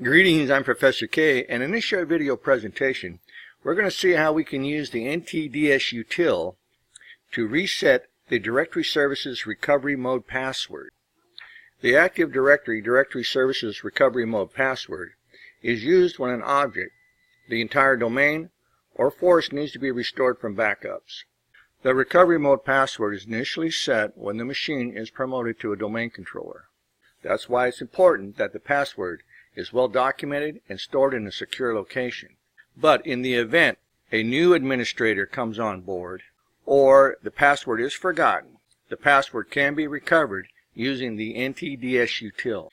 Greetings, I'm Professor K, and in this short video presentation we're going to see how we can use the NDSUTIL to reset the Directory Services Recovery Mode password. The Active Directory Services Recovery Mode password is used when an object, the entire domain, or force needs to be restored from backups. The Recovery Mode password is initially set when the machine is promoted to a domain controller. That's why it's important that the password is well documented and stored in a secure location. But in the event a new administrator comes on board or the password is forgotten, the password can be recovered using the NDSUTIL.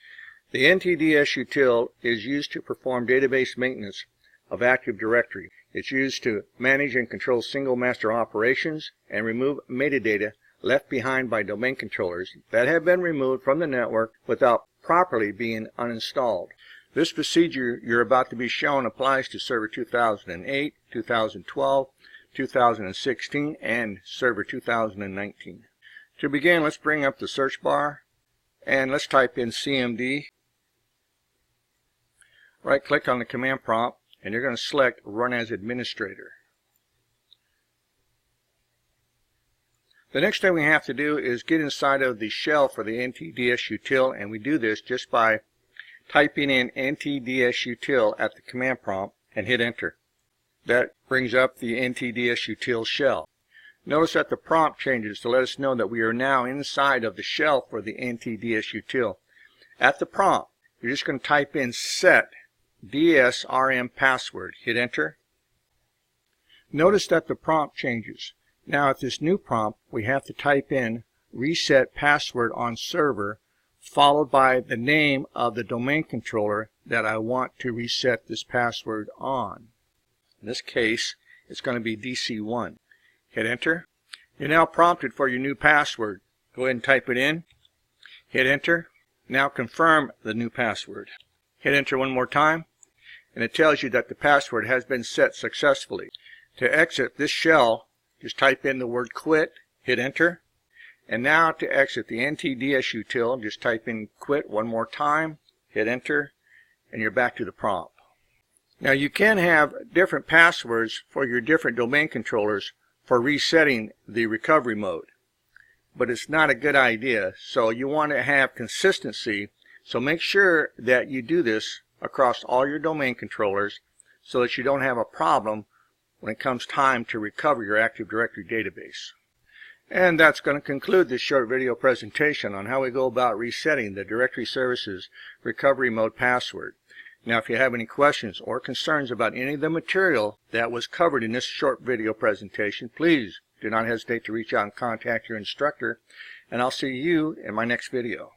The NDSUTIL is used to perform database maintenance of Active Directory. It's used to manage and control single master operations and remove metadata left behind by domain controllers that have been removed from the network without properly being uninstalled. This procedure you're about to be shown applies to Server 2008, 2012, 2016, and Server 2019. To begin, let's bring up the search bar and let's type in CMD. Right-click on the command prompt and you're going to select Run as Administrator. The next thing we have to do is get inside of the shell for the NDSUTIL, and we do this just by typing in NDSUTIL at the command prompt and hit enter. That brings up the NDSUTIL shell. Notice that the prompt changes to let us know that we are now inside of the shell for the NDSUTIL. At the prompt, you're just going to type in set DSRM password. Hit enter. Notice that the prompt changes. Now at this new prompt, we have to type in reset password on server followed by the name of the domain controller that I want to reset this password on. In this case, it's going to be DC1. Hit enter. You're now prompted for your new password. Go ahead and type it in. Hit enter. Now confirm the new password. Hit enter one more time, and it tells you that the password has been set successfully. To exit this shell, just type in the word quit, hit enter. And now to exit the NDSUTIL, just type in quit one more time, hit enter, and you're back to the prompt. Now you can have different passwords for your different domain controllers for resetting the recovery mode. But it's not a good idea, so you want to have consistency. So make sure that you do this across all your domain controllers so that you don't have a problem when it comes time to recover your Active Directory database. And that's going to conclude this short video presentation on how we go about resetting the Directory Services Recovery Mode password. Now if you have any questions or concerns about any of the material that was covered in this short video presentation, please do not hesitate to reach out and contact your instructor, and I'll see you in my next video.